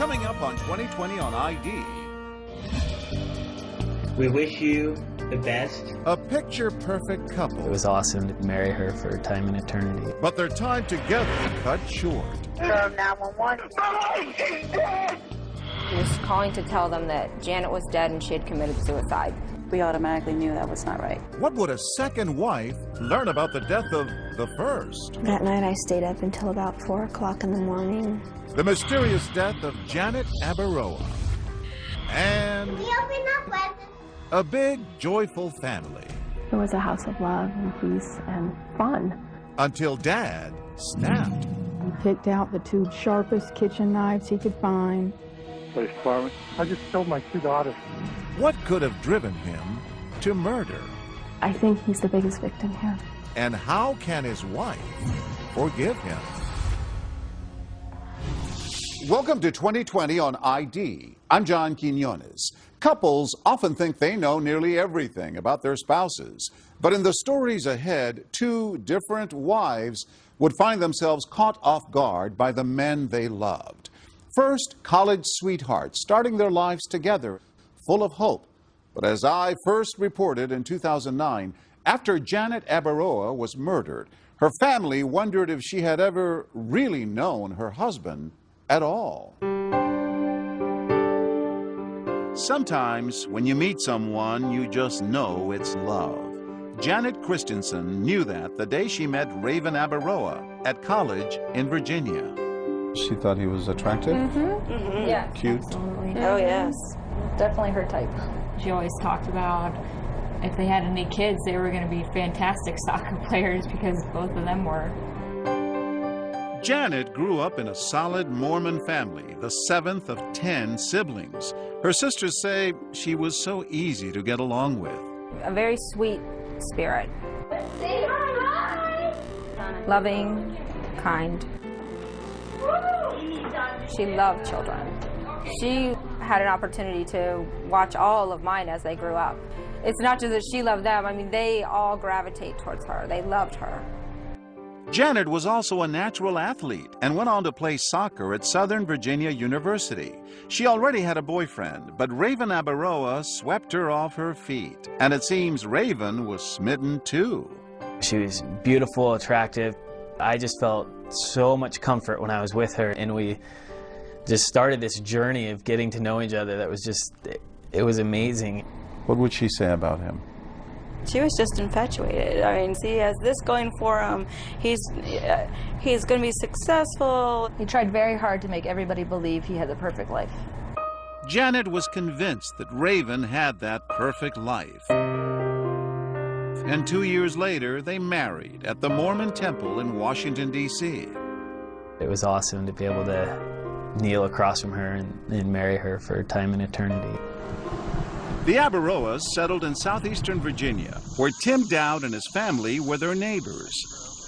Coming up on 2020 on ID. We wish you the best. A picture-perfect couple. It was awesome to marry her for a time and eternity. But their time together cut short. 911. He was calling to tell them that Janet was dead and she had committed suicide. We automatically knew that was not right. What would a second wife learn about the death of the first? That night I stayed up until about 4 o'clock in the morning. The mysterious death of Janet Abaroa. And a big, joyful family. It was a house of love and peace and fun. Until Dad snapped. He picked out the 2 sharpest kitchen knives he could find. Police department. I just killed my 2 daughters. What could have driven him to murder? I think he's the biggest victim here. And how can his wife forgive him? Welcome to 2020 on ID. I'm John Quinones. Couples often think they know nearly everything about their spouses. But in the stories ahead, 2 different wives would find themselves caught off guard by the men they loved. First, college sweethearts starting their lives together, full of hope. But as I first reported in 2009, after Janet Abaroa was murdered, her family wondered if she had ever really known her husband at all. Sometimes when you meet someone, you just know it's love. Janet Christensen knew that the day she met Raven Abaroa at college in Virginia. She thought he was attractive? Yeah. Cute? Absolutely. Oh, yes. Definitely her type. She always talked about if they had any kids, they were going to be fantastic soccer players because both of them were. Janet grew up in a solid Mormon family, the 7th of 10 siblings. Her sisters say she was so easy to get along with. A very sweet spirit. Loving, kind. She loved children. She had an opportunity to watch all of mine as they grew up. It's not just that she loved them, I mean, they all gravitate towards her. They loved her. Janet was also a natural athlete and went on to play soccer at Southern Virginia University. She already had a boyfriend, but Raven Abaroa swept her off her feet. And it seems Raven was smitten too. She was beautiful, attractive. I just felt so much comfort when I was with her, and we just started this journey of getting to know each other that was just, it was amazing. What would she say about him? She was just infatuated. I mean, he has this going for him. He's going to be successful. He tried very hard to make everybody believe he had the perfect life. Janet was convinced that Raven had that perfect life. And 2 years later, they married at the Mormon Temple in Washington, D.C. It was awesome to be able to kneel across from her and marry her for time and eternity. The Abaroas settled in southeastern Virginia, where Tim Dowd and his family were their neighbors.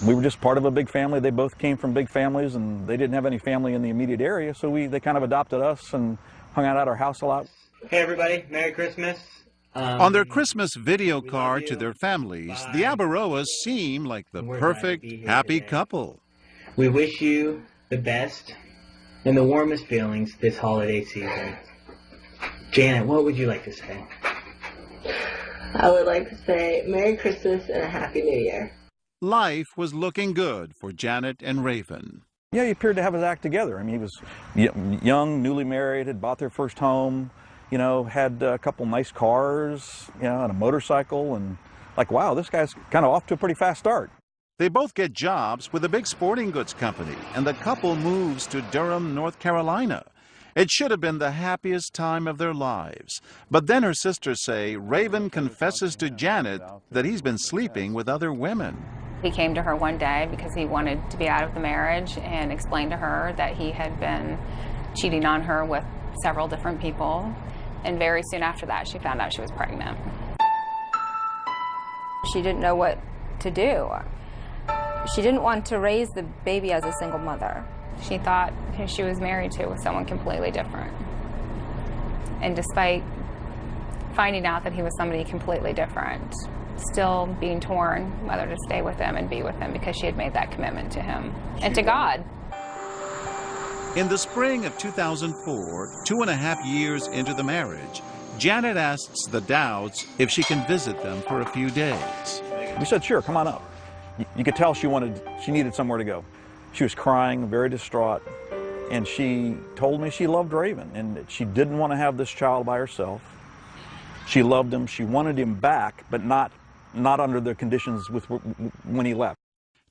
We were just part of a big family. They both came from big families, and they didn't have any family in the immediate area, so they kind of adopted us and hung out at our house a lot. Hey everybody, Merry Christmas. On their Christmas video card to their families, the Abaroas seem like the perfect, happy couple. We wish you the best and the warmest feelings this holiday season. Janet, what would you like to say? I would like to say Merry Christmas and a Happy New Year. Life was looking good for Janet and Raven. Yeah, he appeared to have his act together. I mean, he was young, newly married, had bought their first home, you know, had a couple nice cars, you know, and a motorcycle, and like, wow, this guy's kind of off to a pretty fast start. They both get jobs with a big sporting goods company, and the couple moves to Durham, North Carolina. It should have been the happiest time of their lives. But then her sisters say Raven confesses to Janet that he's been sleeping with other women. He came to her one day because he wanted to be out of the marriage and explained to her that he had been cheating on her with several different people. And very soon after that, she found out she was pregnant. She didn't know what to do. She didn't want to raise the baby as a single mother. She thought who she was married to was someone completely different. And despite finding out that he was somebody completely different, still being torn whether to stay with him and be with him because she had made that commitment to him and to God. In the spring of 2004, 2.5 years into the marriage, Janet asks the Dowds if she can visit them for a few days. We said, sure, come on up. You could tell she needed somewhere to go. She was crying, very distraught, and she told me she loved Raven and that she didn't want to have this child by herself. She loved him, she wanted him back, but not under the conditions when he left.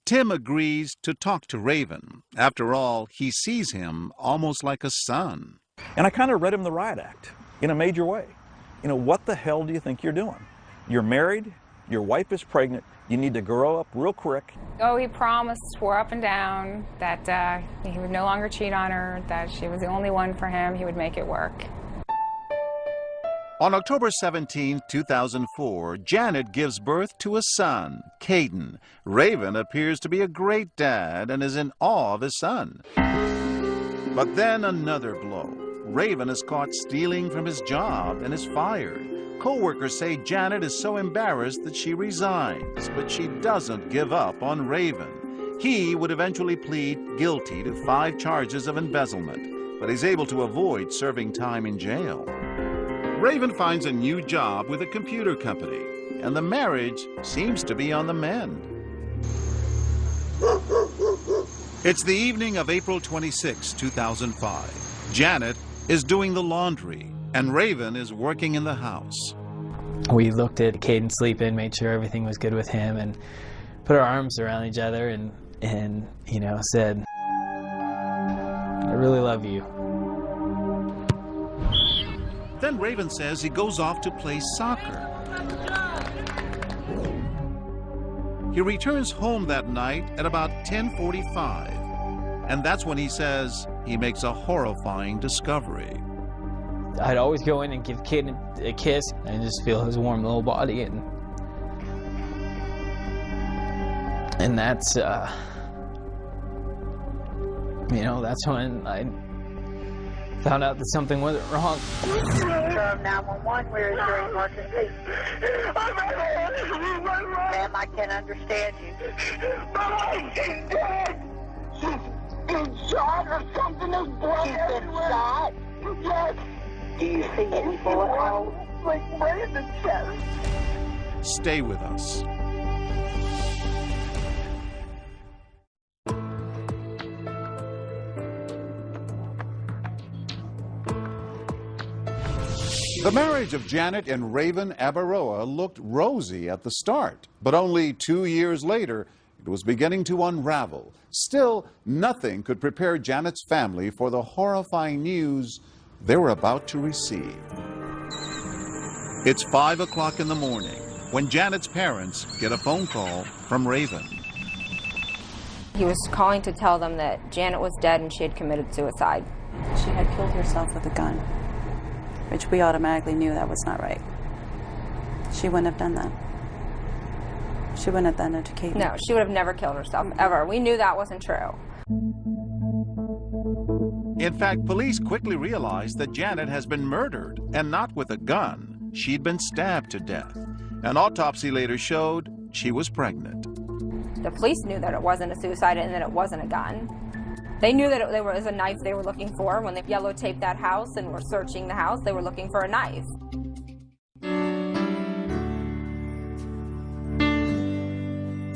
Tim agrees to talk to Raven. After all, he sees him almost like a son. And I kind of read him the riot act in a major way. You know, what the hell do you think you're doing? You're married, your wife is pregnant, you need to grow up real quick. Oh, he promised, swore up and down that he would no longer cheat on her, that she was the only one for him, he would make it work. On October 17, 2004, Janet gives birth to a son, Caden. Raven appears to be a great dad and is in awe of his son. But then another blow. Raven is caught stealing from his job and is fired. Co-workers say Janet is so embarrassed that she resigns, but she doesn't give up on Raven. He would eventually plead guilty to 5 charges of embezzlement, but he's able to avoid serving time in jail. Raven finds a new job with a computer company, and the marriage seems to be on the mend. It's the evening of April 26, 2005. Janet is doing the laundry, and Raven is working in the house. We looked at Caden sleeping, made sure everything was good with him, and put our arms around each other and you know, said, I really love you. Then Raven says he goes off to play soccer. He returns home that night at about 10:45, and that's when he says he makes a horrifying discovery. I'd always go in and give Caden a kiss and just feel his warm little body, and that's you know, that's when I found out that something wasn't wrong. From 911, where is your emergency? Ma'am, I can't understand you. My wife is dead. She's been shot or something. There's blood everywhere. Shot? Yes. Do you see any bullet holes? Like right in the chest. Stay with us. The marriage of Janet and Raven Abaroa looked rosy at the start, but only 2 years later, it was beginning to unravel. Still, nothing could prepare Janet's family for the horrifying news they were about to receive. It's 5 o'clock in the morning when Janet's parents get a phone call from Raven. He was calling to tell them that Janet was dead and she had committed suicide. She had killed herself with a gun, which we automatically knew that was not right. She wouldn't have done that. She wouldn't have done it to Kate. No, she would have never killed herself, ever. We knew that wasn't true. In fact, police quickly realized that Janet has been murdered, and not with a gun. She'd been stabbed to death. An autopsy later showed she was pregnant. The police knew that it wasn't a suicide and that it wasn't a gun. They knew that there was a knife they were looking for. When they yellow taped that house and were searching the house, they were looking for a knife.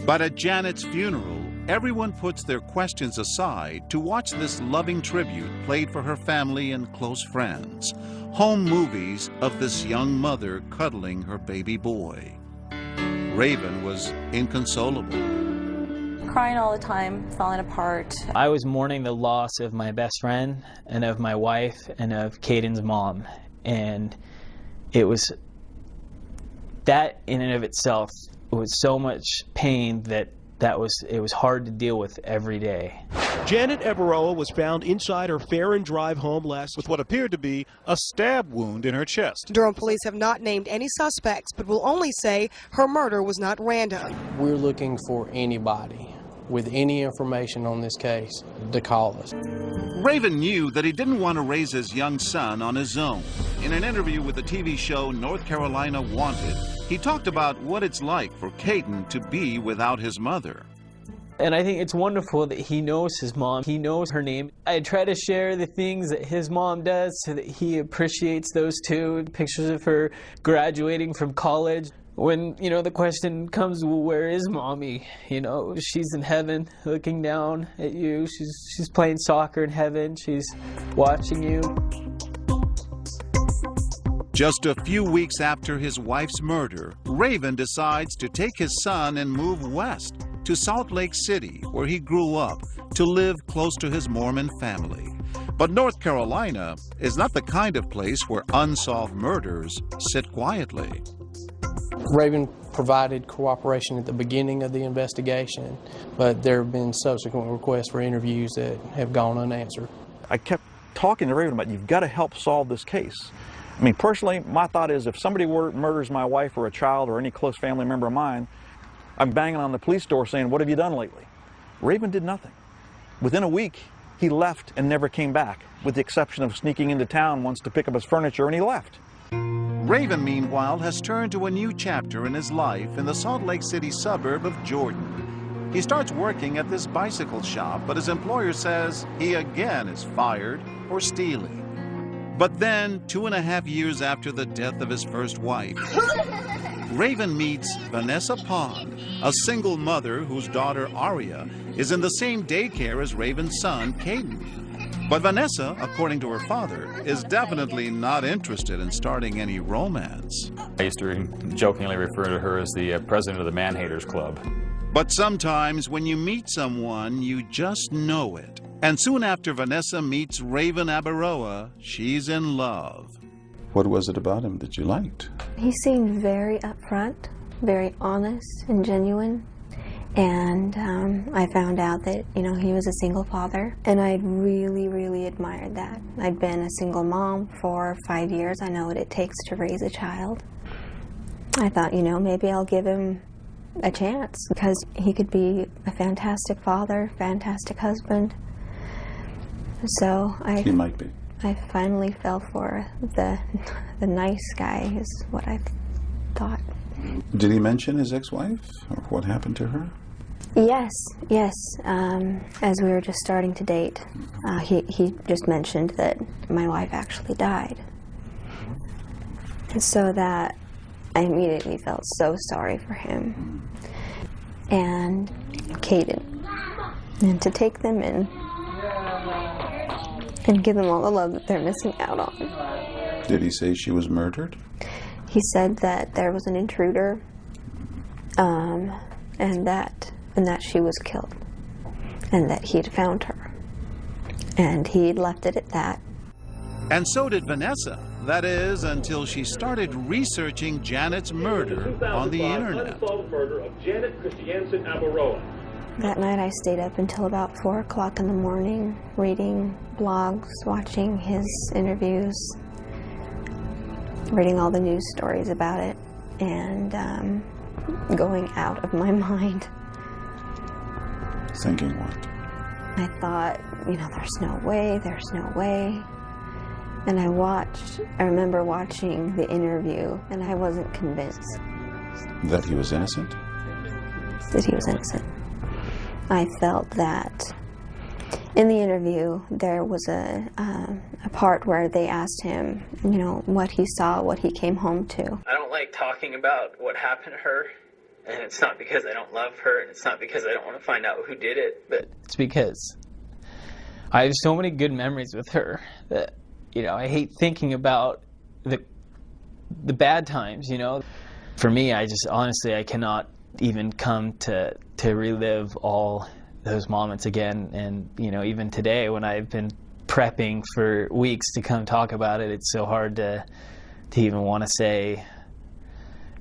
But at Janet's funeral, everyone puts their questions aside to watch this loving tribute played for her family and close friends. Home movies of this young mother cuddling her baby boy. Raven was inconsolable. Crying all the time, falling apart. I was mourning the loss of my best friend and of my wife and of Caden's mom. And it was, that in and of itself was so much pain that it was hard to deal with every day. Janet Abaroa was found inside her Farron Drive home last with what appeared to be a stab wound in her chest. Durham police have not named any suspects, but will only say her murder was not random. We're looking for anybody with any information on this case to call us. Raven knew that he didn't want to raise his young son on his own. In an interview with the TV show North Carolina Wanted, he talked about what it's like for Caden to be without his mother. And I think it's wonderful that he knows his mom. He knows her name. I try to share the things that his mom does so that he appreciates those too. Pictures of her graduating from college. When, you know, the question comes, well, where is mommy? You know, she's in heaven looking down at you. She's playing soccer in heaven. She's watching you. Just a few weeks after his wife's murder, Raven decides to take his son and move west to Salt Lake City, where he grew up, to live close to his Mormon family. But North Carolina is not the kind of place where unsolved murders sit quietly. Raven provided cooperation at the beginning of the investigation, but there have been subsequent requests for interviews that have gone unanswered. I kept talking to Raven about, you've got to help solve this case. I mean, personally, my thought is if somebody murders my wife or a child or any close family member of mine, I'm banging on the police door saying, what have you done lately? Raven did nothing. Within a week, he left and never came back, with the exception of sneaking into town once to pick up his furniture, and he left. Raven, meanwhile, has turned to a new chapter in his life in the Salt Lake City suburb of Jordan. He starts working at this bicycle shop, but his employer says he again is fired for stealing. But then, 2.5 years after the death of his first wife, Raven meets Vanessa Pond, a single mother whose daughter Aria is in the same daycare as Raven's son, Caden. But Vanessa, according to her father, is definitely not interested in starting any romance. I used to jokingly refer to her as the president of the Man-Haters Club. But sometimes when you meet someone, you just know it. And soon after Vanessa meets Raven Abaroa, she's in love. What was it about him that you liked? He seemed very upfront, very honest and genuine. And I found out that, you know, he was a single father, and I really, really admired that. I'd been a single mom for 5 years. I know what it takes to raise a child. I thought, you know, maybe I'll give him a chance, because he could be a fantastic father, fantastic husband. So He might be. I finally fell for the nice guy, is what I thought. Did he mention his ex-wife, or what happened to her? Yes. As we were just starting to date, he just mentioned that my wife actually died. And so that I immediately felt so sorry for him and Caden, and to take them in and give them all the love that they're missing out on. Did he say she was murdered? He said that there was an intruder, and that she was killed, and that he'd found her, and he'd left it at that. And so did Vanessa. That is, until she started researching Janet's murder on the internet. Murder of Janet Christiansen Abaroa. That night I stayed up until about 4 o'clock in the morning, reading blogs, watching his interviews, reading all the news stories about it, and going out of my mind. Thinking what? I thought, you know, there's no way. And I remember watching the interview, and I wasn't convinced. That he was innocent? That he was innocent. I felt that in the interview, there was a part where they asked him, you know, what he saw, what he came home to. I don't like talking about what happened to her, and it's not because I don't love her, and it's not because I don't want to find out who did it, but it's because I have so many good memories with her that, you know, I hate thinking about the bad times, you know. For me, I just, honestly, I cannot even come to relive all those moments again. And, you know, even today when I've been prepping for weeks to come talk about it, it's so hard to even want to say,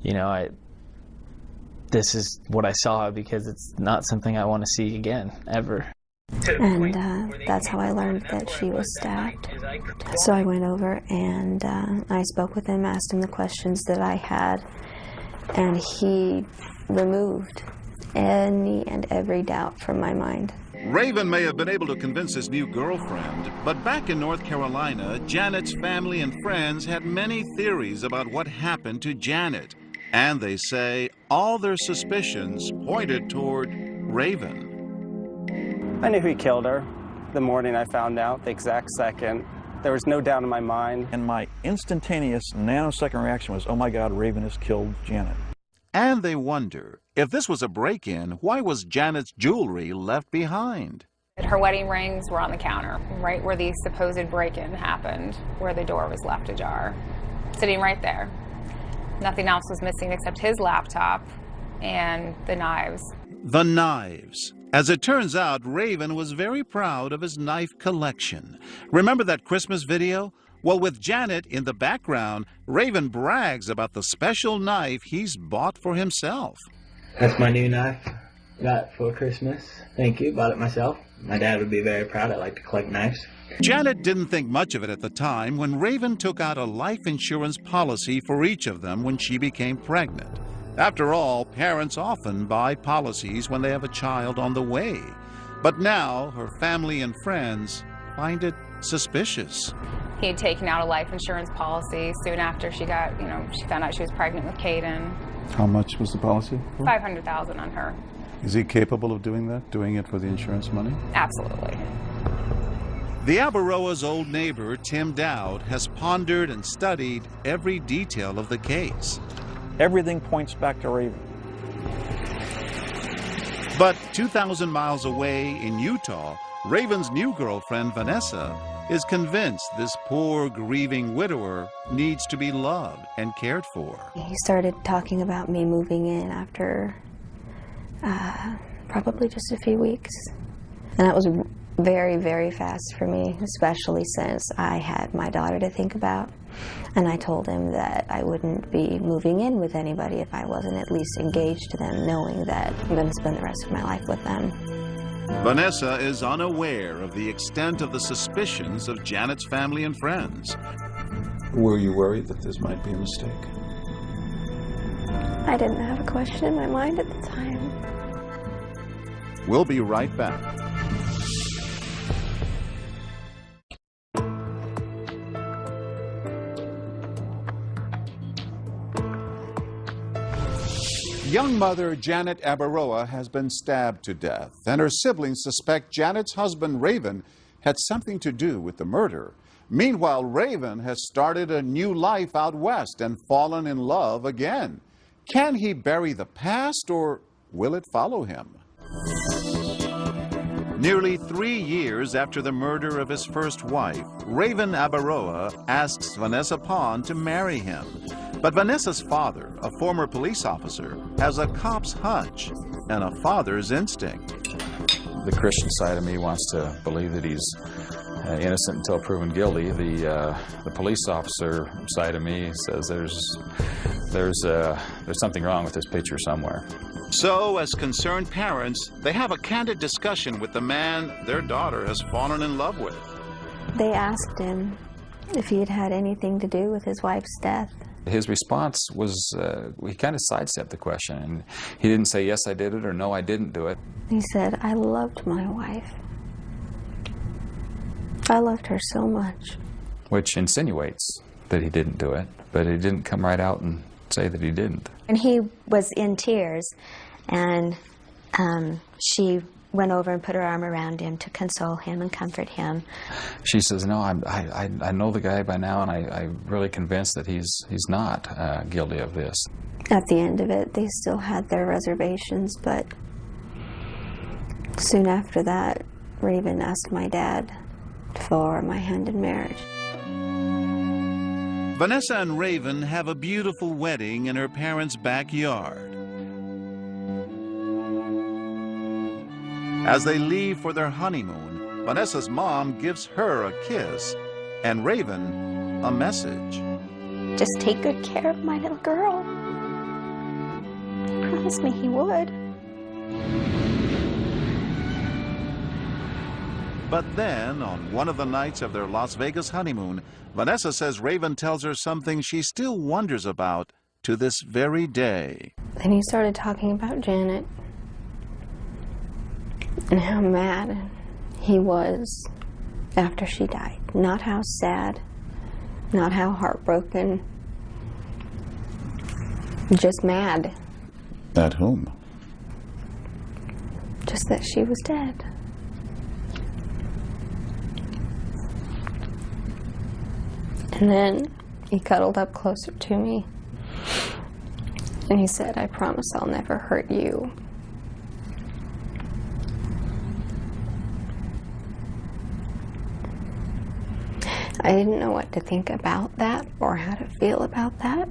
you know, this is what I saw, because it's not something I want to see again, ever. And that's how I learned that she was stabbed. So I went over and I spoke with him, asked him the questions that I had, and he removed any and every doubt from my mind. Raven may have been able to convince his new girlfriend, but back in North Carolina, Janet's family and friends had many theories about what happened to Janet. And they say all their suspicions pointed toward Raven. I knew he killed her. The morning I found out, the exact second, there was no doubt in my mind. And my instantaneous nanosecond reaction was, oh my God, Raven has killed Janet. And they wonder, if this was a break-in, why was Janet's jewelry left behind? Her wedding rings were on the counter, right where the supposed break-in happened, where the door was left ajar. Sitting right there. Nothing else was missing except his laptop and the knives. The knives. As it turns out, Raven was very proud of his knife collection. Remember that Christmas video? Well, with Janet in the background, Raven brags about the special knife he's bought for himself. That's my new knife. Got for Christmas. Thank you. Bought it myself. My dad would be very proud. I like to collect knives. Janet didn't think much of it at the time when Raven took out a life insurance policy for each of them when she became pregnant. After all, parents often buy policies when they have a child on the way. But now her family and friends find it suspicious. He had taken out a life insurance policy soon after she got, she found out she was pregnant with Caden. How much was the policy for? $500,000 on her. Is he capable of doing that, doing it for the insurance money? Absolutely. The Abaroa's old neighbor, Tim Dowd, has pondered and studied every detail of the case. Everything points back to Raven. But 2,000 miles away in Utah, Raven's new girlfriend, Vanessa, is convinced this poor, grieving widower needs to be loved and cared for. He started talking about me moving in after probably just a few weeks. And that was very, very fast for me, especially since I had my daughter to think about. And I told him that I wouldn't be moving in with anybody if I wasn't at least engaged to them, knowing that I'm going to spend the rest of my life with them. Vanessa is unaware of the extent of the suspicions of Janet's family and friends. Were you worried that this might be a mistake? I didn't have a question in my mind at the time. We'll be right back. Young mother Janet Abaroa has been stabbed to death, and her siblings suspect Janet's husband Raven had something to do with the murder. Meanwhile, Raven has started a new life out west and fallen in love again. Can he bury the past, or will it follow him? Nearly 3 years after the murder of his first wife, Raven Abaroa asks Vanessa Pond to marry him. But Vanessa's father, a former police officer, has a cop's hunch and a father's instinct. The Christian side of me wants to believe that he's innocent until proven guilty. The police officer side of me says there's something wrong with this picture somewhere. So, as concerned parents, they have a candid discussion with the man their daughter has fallen in love with. They asked him if he had had anything to do with his wife's death. His response was, he kind of sidestepped the question, and he didn't say, yes, I did it, or no, I didn't do it. He said, I loved my wife. I loved her so much. Which insinuates that he didn't do it, but he didn't come right out and say that he didn't. And he was in tears, and she went over and put her arm around him to console him and comfort him. She says, no, I know the guy by now, and I'm really convinced that he's not guilty of this. At the end of it, they still had their reservations, but soon after that, Raven asked my dad for my hand in marriage. Vanessa and Raven have a beautiful wedding in her parents' backyard. As they leave for their honeymoon, Vanessa's mom gives her a kiss and Raven a message. Just take good care of my little girl. He promised me he would. But then, on one of the nights of their Las Vegas honeymoon, Vanessa says Raven tells her something she still wonders about to this very day. Then he started talking about Janet and how mad he was after she died. Not how sad, not how heartbroken, just mad. At whom? Just that she was dead. And then he cuddled up closer to me. And he said, "I promise I'll never hurt you." I didn't know what to think about that or how to feel about that.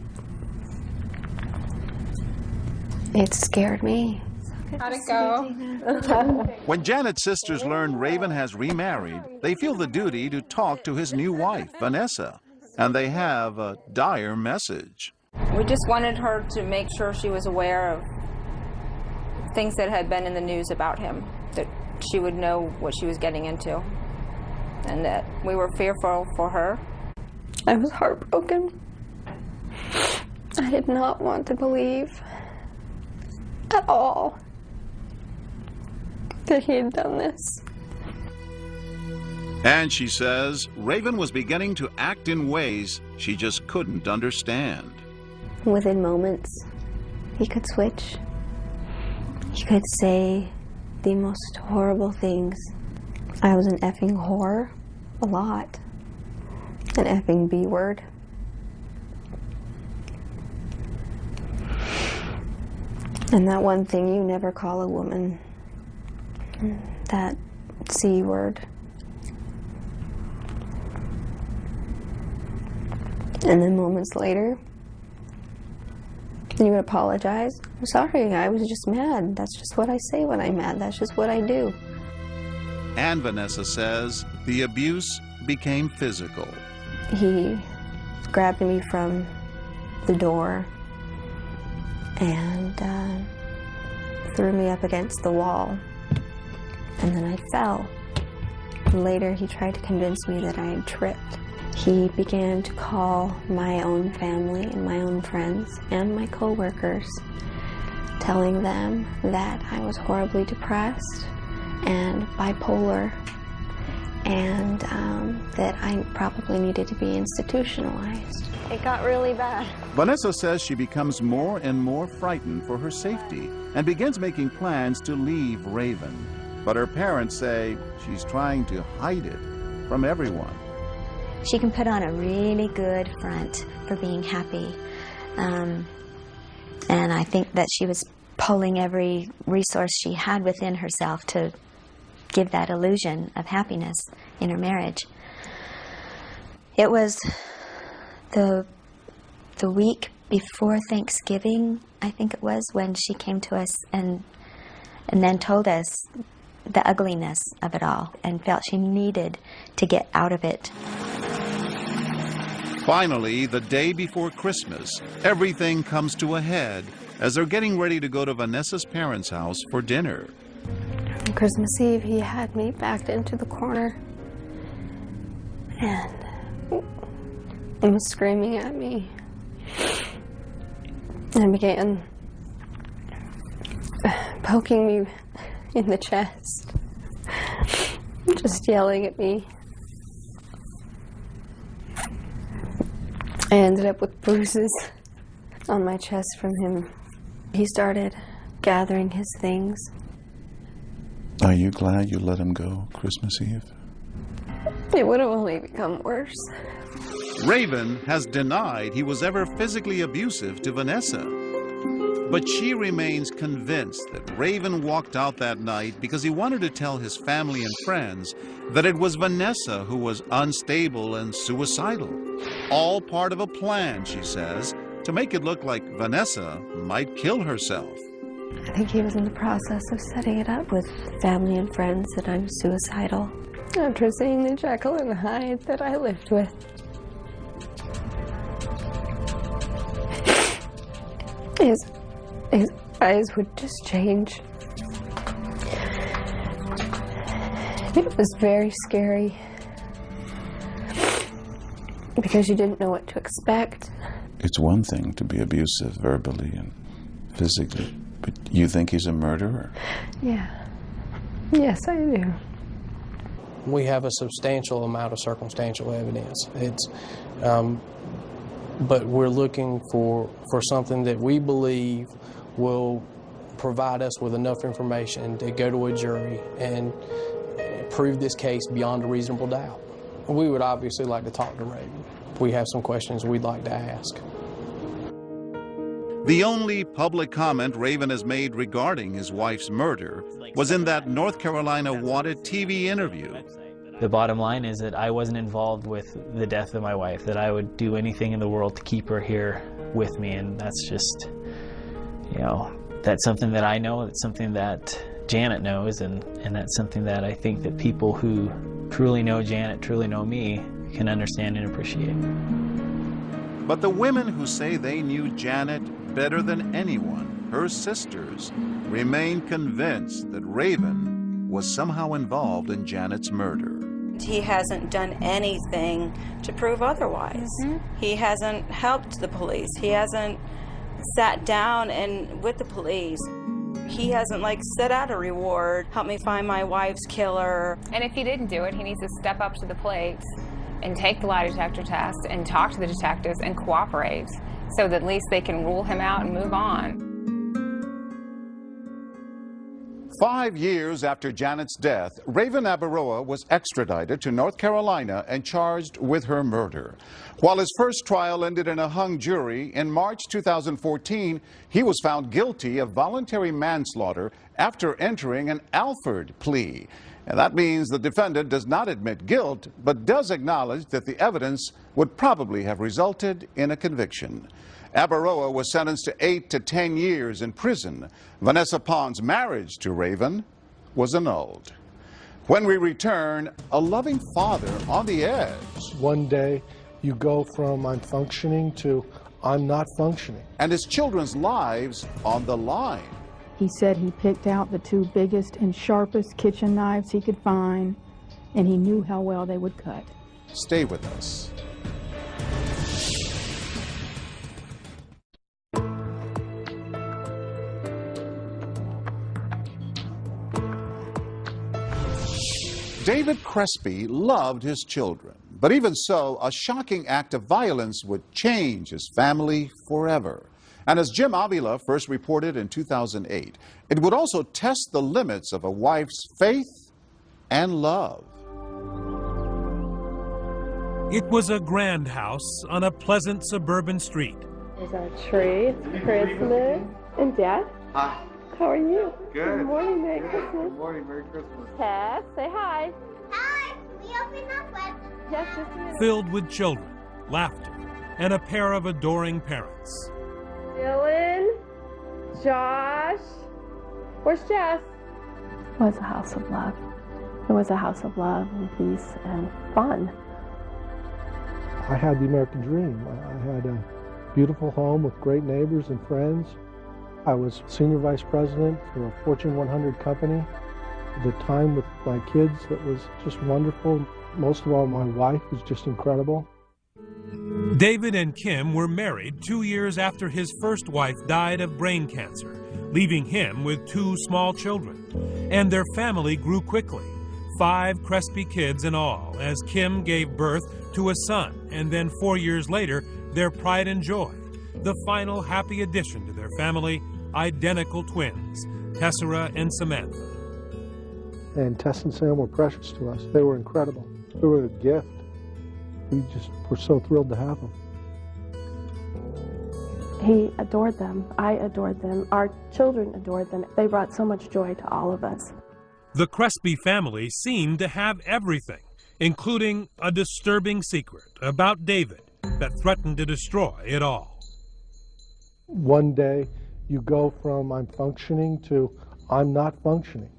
It scared me. How'd it go? When Janet's sisters learn Raven has remarried, they feel the duty to talk to his new wife, Vanessa, and they have a dire message. We just wanted her to make sure she was aware of things that had been in the news about him, that she would know what she was getting into, and that we were fearful for her. I was heartbroken. I did not want to believe at all that he had done this. And she says Raven was beginning to act in ways she just couldn't understand. Within moments, he could switch. He could say the most horrible things. I was an effing whore, a lot. An effing B word. And that one thing you never call a woman. That C word. And then moments later, you would apologize. "I'm sorry, I was just mad. That's just what I say when I'm mad. That's just what I do." And Vanessa says the abuse became physical. He grabbed me from the door and threw me up against the wall. And then I fell. Later, he tried to convince me that I had tripped. He began to call my own family and my own friends and my co-workers, telling them that I was horribly depressed and bipolar, and that I probably needed to be institutionalized. It got really bad. Vanessa says she becomes more and more frightened for her safety and begins making plans to leave Raven. But her parents say she's trying to hide it from everyone. She can put on a really good front for being happy. And I think that she was pulling every resource she had within herself to give that illusion of happiness in her marriage. It was the week before Thanksgiving, I think it was, when she came to us and then told us the ugliness of it all and felt she needed to get out of it. Finally, the day before Christmas, everything comes to a head as they're getting ready to go to Vanessa's parents' house for dinner. On Christmas Eve, he had me backed into the corner and was screaming at me. And began poking me in the chest, just yelling at me. I ended up with bruises on my chest from him. He started gathering his things. Are you glad you let him go Christmas Eve? It would have only become worse. Raven has denied he was ever physically abusive to Vanessa. But she remains convinced that Raven walked out that night because he wanted to tell his family and friends that it was Vanessa who was unstable and suicidal. All part of a plan, she says, to make it look like Vanessa might kill herself. I think he was in the process of setting it up with family and friends that I'm suicidal. After seeing the Jekyll and Hyde that I lived with. His eyes would just change. It was very scary because you didn't know what to expect. It's one thing to be abusive verbally and physically, but you think he's a murderer? Yeah. Yes, I do. We have a substantial amount of circumstantial evidence. But we're looking for something that we believe will provide us with enough information to go to a jury and prove this case beyond a reasonable doubt. We would obviously like to talk to Raven. We have some questions we'd like to ask. The only public comment Raven has made regarding his wife's murder was in that North Carolina Wanted TV interview. The bottom line is that I wasn't involved with the death of my wife, that I would do anything in the world to keep her here with me, and that's just, you know, that's something that I know, it's something that Janet knows, and that's something that I think that people who truly know Janet, truly know me, can understand and appreciate. But the women who say they knew Janet better than anyone, her sisters, remain convinced that Raven was somehow involved in Janet's murder. He hasn't done anything to prove otherwise. He hasn't helped the police. He hasn't sat down and with the police. He hasn't set out a reward, help me find my wife's killer. And if he didn't do it, he needs to step up to the plate and take the lie detector test and talk to the detectives and cooperate so that at least they can rule him out and move on. 5 years after Janet's death, Raven Abaroa was extradited to North Carolina and charged with her murder. While his first trial ended in a hung jury, in March 2014, he was found guilty of voluntary manslaughter after entering an Alford plea. And that means the defendant does not admit guilt, but does acknowledge that the evidence would probably have resulted in a conviction. Abaroa was sentenced to 8 to 10 years in prison. Vanessa Pond's marriage to Raven was annulled. When we return, a loving father on the edge. One day you go from I'm functioning to I'm not functioning. And his children's lives on the line. He said he picked out the 2 biggest and sharpest kitchen knives he could find, and he knew how well they would cut. Stay with us. David Crespi loved his children, but even so, a shocking act of violence would change his family forever. And as Jim Avila first reported in 2008, it would also test the limits of a wife's faith and love. It was a grand house on a pleasant suburban street. There's our tree. It's Christmas. And Dad? Hi. How are you? Good. Good morning, Merry Christmas. Good morning, Merry Christmas. Tess, say hi. Hi, we open up presents. Yes, just a minute. Filled with children, laughter, and a pair of adoring parents. Dylan, Josh, where's Jess? It was a house of love. It was a house of love and peace and fun. I had the American dream. I had a beautiful home with great neighbors and friends. I was senior vice president for a Fortune 100 company. The time with my kids, that was just wonderful. Most of all, my wife was just incredible. David and Kim were married 2 years after his first wife died of brain cancer, leaving him with 2 small children. And their family grew quickly, 5 Crespi kids in all, as Kim gave birth to a son, and then 4 years later, their pride and joy, the final happy addition to their family, identical twins, Tessera and Samantha. And Tess and Sam were precious to us. They were incredible. They were a gift. We just were so thrilled to have them. He adored them. I adored them. Our children adored them. They brought so much joy to all of us. The Crespi family seemed to have everything, including a disturbing secret about David that threatened to destroy it all. One day you go from I'm functioning to I'm not functioning.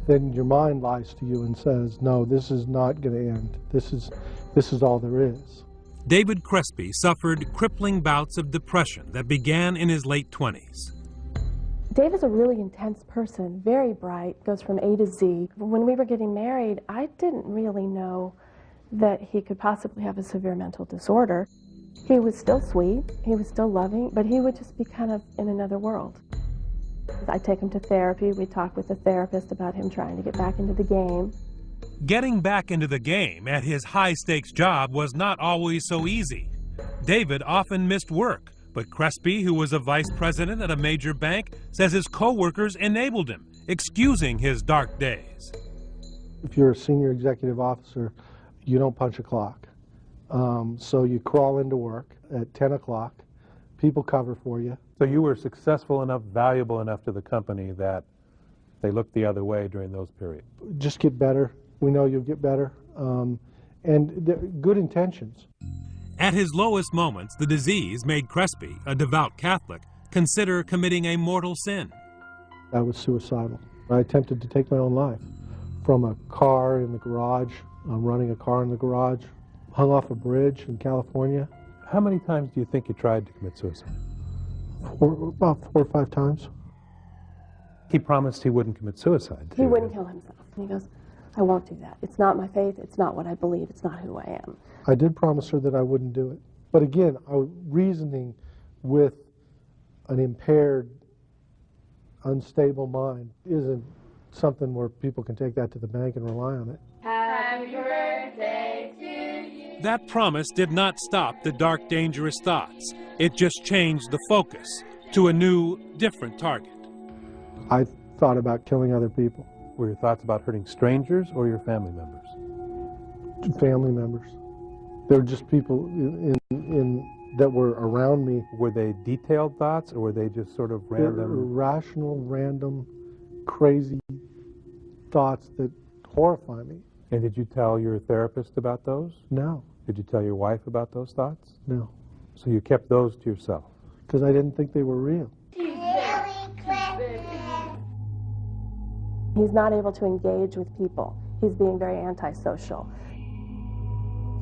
Then your mind lies to you and says, no, this is not going to end. This is all there is. David Crespi suffered crippling bouts of depression that began in his late 20s. Dave is a really intense person, very bright, goes from A to Z. When we were getting married, I didn't really know that he could possibly have a severe mental disorder. He was still sweet, he was still loving, but he would just be kind of in another world. I'd take him to therapy, we'd talk with the therapist about him trying to get back into the game. Getting back into the game at his high-stakes job was not always so easy. David often missed work, but Crespi, who was a vice president at a major bank, says his co-workers enabled him, excusing his dark days. If you're a senior executive officer, you don't punch a clock. So you crawl into work at 10 o'clock. People cover for you. So you were successful enough, valuable enough to the company that they looked the other way during those periods. Just get better. We know you'll get better. And good intentions. At his lowest moments, the disease made Crespi, a devout Catholic, consider committing a mortal sin. I was suicidal. I attempted to take my own life from a car in the garage, running a car in the garage, hung off a bridge in California. How many times do you think you tried to commit suicide? About 4 or 5 times. He promised he wouldn't commit suicide. He wouldn't kill himself. And he goes, I won't do that. It's not my faith. It's not what I believe. It's not who I am. I did promise her that I wouldn't do it. But again, I was reasoning with an impaired, unstable mind isn't something where people can take that to the bank and rely on it. Happy birthday to you. That promise did not stop the dark, dangerous thoughts. It just changed the focus to a new, different target. I thought about killing other people. Were your thoughts about hurting strangers or your family members? Family members. They were just people that were around me. Were they detailed thoughts, or were they just sort of random? Irrational, random, crazy thoughts that horrify me. And did you tell your therapist about those? No. Did you tell your wife about those thoughts? No. So you kept those to yourself? Because I didn't think they were real. He's not able to engage with people. He's being very antisocial.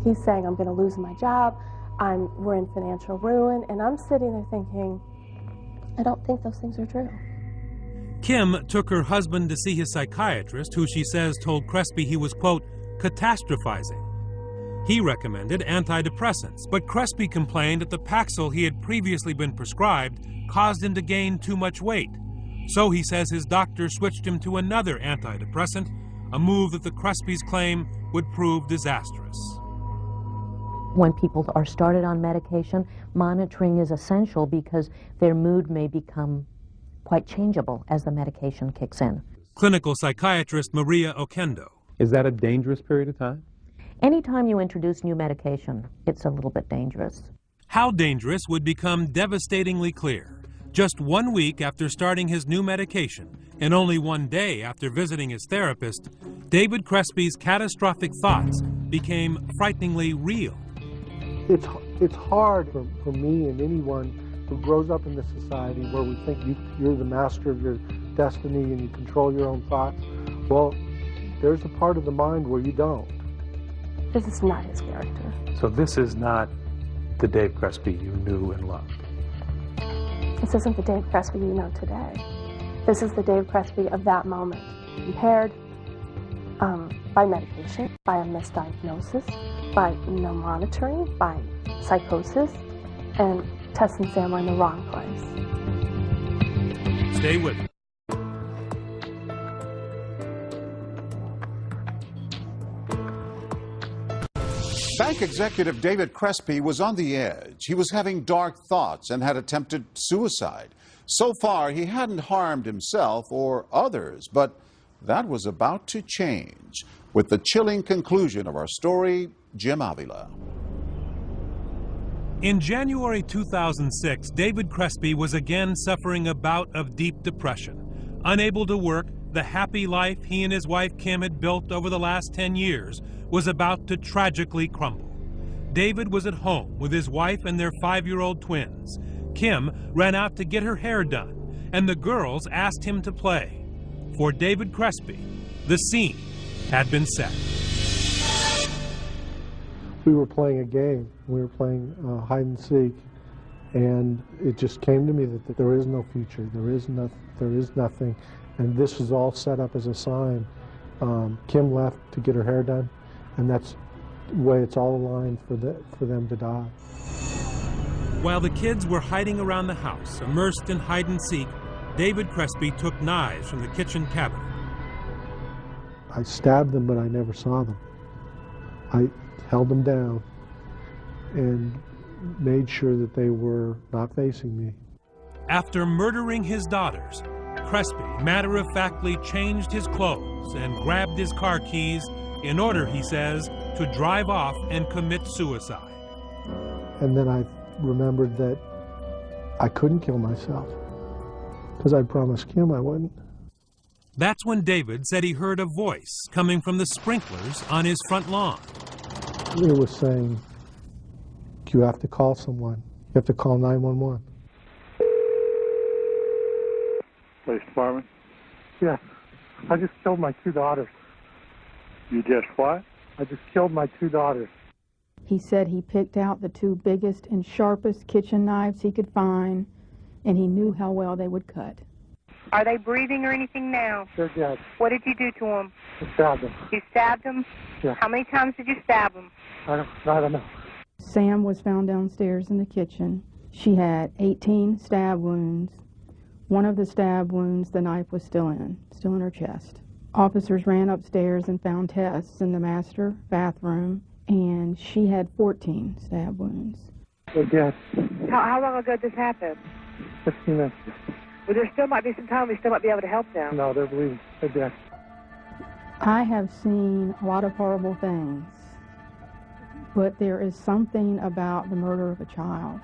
He's saying, I'm going to lose my job. We're in financial ruin. And I'm sitting there thinking, I don't think those things are true. Kim took her husband to see his psychiatrist, who she says told Crespi he was, quote, catastrophizing. He recommended antidepressants, but Crespi complained that the Paxil he had previously been prescribed caused him to gain too much weight. So he says his doctor switched him to another antidepressant, a move that the Crespis claim would prove disastrous. When people are started on medication, monitoring is essential because their mood may become quite changeable as the medication kicks in. Clinical psychiatrist Maria Oquendo. Is that a dangerous period of time? Anytime you introduce new medication, it's a little bit dangerous. How dangerous would become devastatingly clear. Just 1 week after starting his new medication, and only 1 day after visiting his therapist, David Crespi's catastrophic thoughts became frighteningly real. It's hard for me and anyone who grows up in this society where we think you're the master of your destiny and you control your own thoughts. Well, there's a part of the mind where you don't. This is not his character. So this is not the Dave Crespi you knew and loved. This isn't the Dave Crespi you know today. This is the Dave Crespi of that moment. Impaired by medication, by a misdiagnosis, by no monitoring, by psychosis, and Tess and Sam are in the wrong place. Stay with me. Bank executive David Crespi was on the edge. He was having dark thoughts and had attempted suicide. So far, he hadn't harmed himself or others, but that was about to change. With the chilling conclusion of our story, Jim Avila. In January 2006, David Crespi was again suffering a bout of deep depression. Unable to work, the happy life he and his wife Kim had built over the last 10 years was about to tragically crumble. David was at home with his wife and their 5-year-old twins. Kim ran out to get her hair done, and the girls asked him to play. For David Crespi, the scene had been set. We were playing a game. We were playing hide and seek, and it just came to me that there is no future. There is nothing, and this was all set up as a sign. Kim left to get her hair done, and that's the way it's all aligned for them to die. While the kids were hiding around the house, immersed in hide and seek, David Crespi took knives from the kitchen cabinet. I stabbed them, but I never saw them. I held them down and made sure that they were not facing me. After murdering his daughters, Crespi matter-of-factly changed his clothes and grabbed his car keys, in order, he says, to drive off and commit suicide. And then I remembered that I couldn't kill myself because I promised Kim I wouldn't. That's when David said he heard a voice coming from the sprinklers on his front lawn. It was saying, you have to call someone. You have to call 911. Police department? Yeah. I just killed my 2 daughters. You just what? I just killed my 2 daughters. He said he picked out the 2 biggest and sharpest kitchen knives he could find, and he knew how well they would cut. Are they breathing or anything now? They're dead. What did you do to them? I stabbed them. You stabbed them? Yeah. How many times did you stab them? I don't know. Sam was found downstairs in the kitchen. She had 18 stab wounds. One of the stab wounds, the knife was still in her chest. Officers ran upstairs and found Tess in the master bathroom, and she had 14 stab wounds. They're dead. How long ago did this happen? 15 minutes. Well, there still might be some time. We still might be able to help them. No, they're bleeding. They're dead. I have seen a lot of horrible things, but there is something about the murder of a child.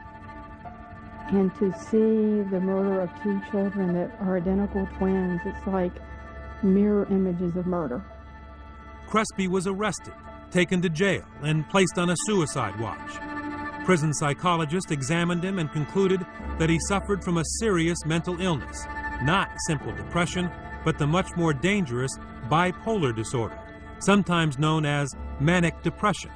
And to see the murder of 2 children that are identical twins, it's like mirror images of murder. Crespi was arrested, taken to jail, and placed on a suicide watch. Prison psychologists examined him and concluded that he suffered from a serious mental illness, not simple depression, but the much more dangerous bipolar disorder, sometimes known as manic depression.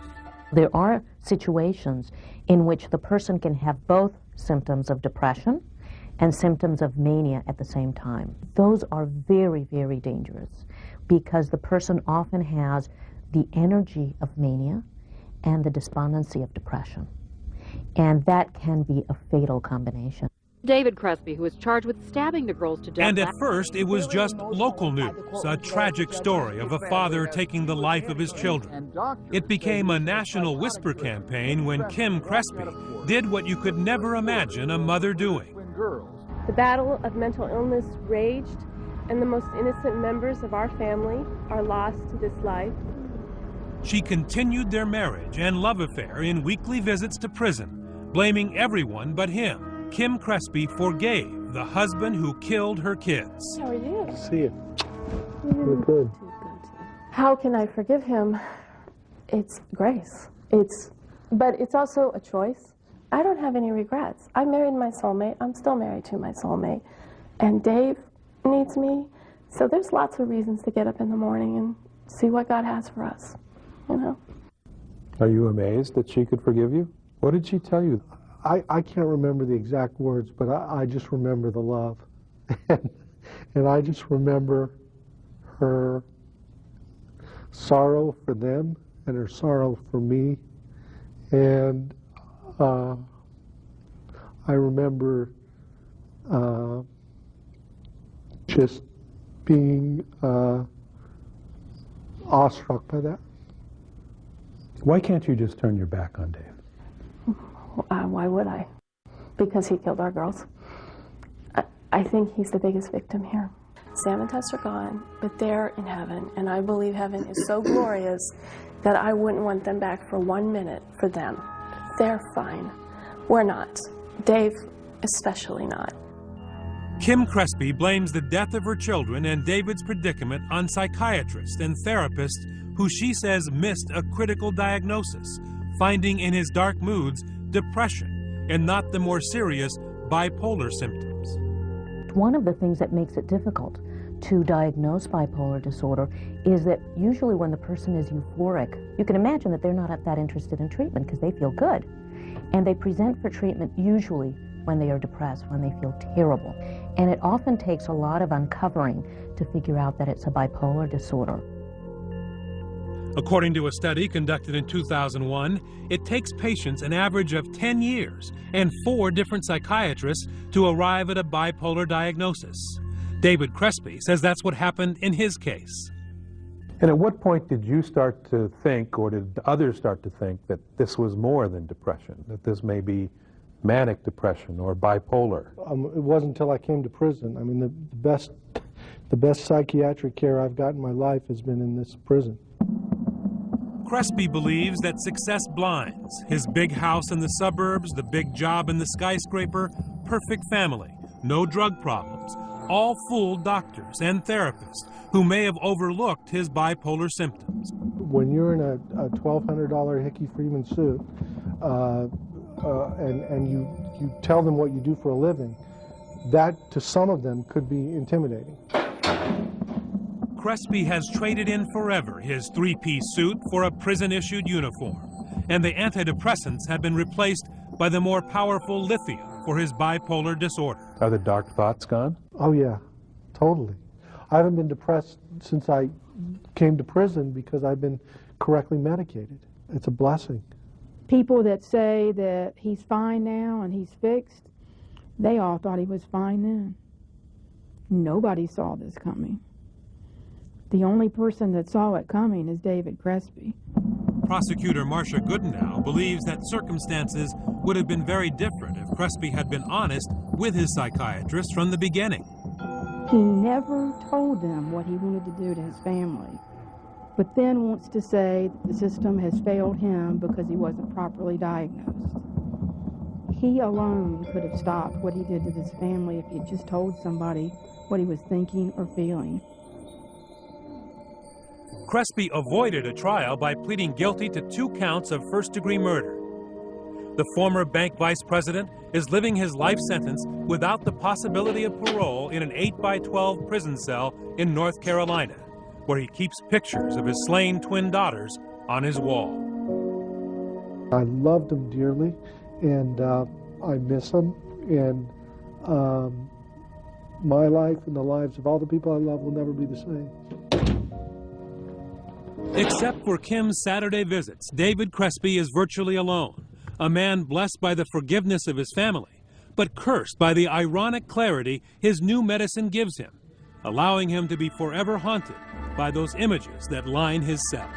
There are situations in which the person can have both symptoms of depression and symptoms of mania at the same time. Those are very, very dangerous because the person often has the energy of mania and the despondency of depression. And that can be a fatal combination. David Crespi, who was charged with stabbing the girls to death. And at first, it was just local news, a tragic story of a father taking the life of his children. It became a national whisper campaign when Kim Crespi did what you could never imagine a mother doing. The battle of mental illness raged, and the most innocent members of our family are lost to this life. She continued their marriage and love affair in weekly visits to prison, blaming everyone but him. Kim Crespi forgave the husband who killed her kids. How are you? See you. You're good. How can I forgive him? It's grace. But it's also a choice. I don't have any regrets. I married my soulmate. I'm still married to my soulmate. And Dave needs me. So there's lots of reasons to get up in the morning and see what God has for us, you know. Are you amazed that she could forgive you? What did she tell you? I can't remember the exact words, but I just remember the love. And I just remember her sorrow for them and her sorrow for me. And I remember just being awestruck by that. Why can't you just turn your back on Dave? Why would I? Because he killed our girls. I think he's the biggest victim here. Sam and Tess are gone, but they're in heaven, and I believe heaven is so glorious that I wouldn't want them back for 1 minute for them. They're fine. We're not. Dave, especially not. Kim Crespi blames the death of her children and David's predicament on psychiatrists and therapists who she says missed a critical diagnosis, finding in his dark moods depression and not the more serious bipolar symptoms. One of the things that makes it difficult to diagnose bipolar disorder is that usually when the person is euphoric, you can imagine that they're not that interested in treatment because they feel good. And they present for treatment usually when they are depressed, when they feel terrible. And it often takes a lot of uncovering to figure out that it's a bipolar disorder. According to a study conducted in 2001, it takes patients an average of 10 years and 4 different psychiatrists to arrive at a bipolar diagnosis. David Crespi says that's what happened in his case. And at what point did you start to think, or did others start to think, that this was more than depression, that this may be manic depression or bipolar? It wasn't until I came to prison. I mean, the best psychiatric care I've got in my life has been in this prison. Crespi believes that success blinds. His big house in the suburbs, the big job in the skyscraper, perfect family, no drug problems, all fooled doctors and therapists who may have overlooked his bipolar symptoms. When you're in a $1,200 Hickey Freeman suit and you tell them what you do for a living, that to some of them could be intimidating. Crespi has traded in forever his three-piece suit for a prison-issued uniform, and the antidepressants have been replaced by the more powerful lithium for his bipolar disorder. Are the dark thoughts gone? Oh yeah, totally. I haven't been depressed since I came to prison because I've been correctly medicated. It's a blessing. People that say that he's fine now and he's fixed, they all thought he was fine then. Nobody saw this coming. The only person that saw it coming is David Crespi. Prosecutor Marcia Goodenow believes that circumstances would have been very different if Crespi had been honest with his psychiatrist from the beginning. He never told them what he wanted to do to his family, but then wants to say that the system has failed him because he wasn't properly diagnosed. He alone could have stopped what he did to his family if he had just told somebody what he was thinking or feeling. Crespi avoided a trial by pleading guilty to 2 counts of first-degree murder. The former bank vice president is living his life sentence without the possibility of parole in an 8x12 prison cell in North Carolina, where he keeps pictures of his slain twin daughters on his wall. I loved him dearly, and I miss him, and my life and the lives of all the people I love will never be the same. Except for Kim's Saturday visits, David Crespi is virtually alone, a man blessed by the forgiveness of his family, but cursed by the ironic clarity his new medicine gives him, allowing him to be forever haunted by those images that line his cell.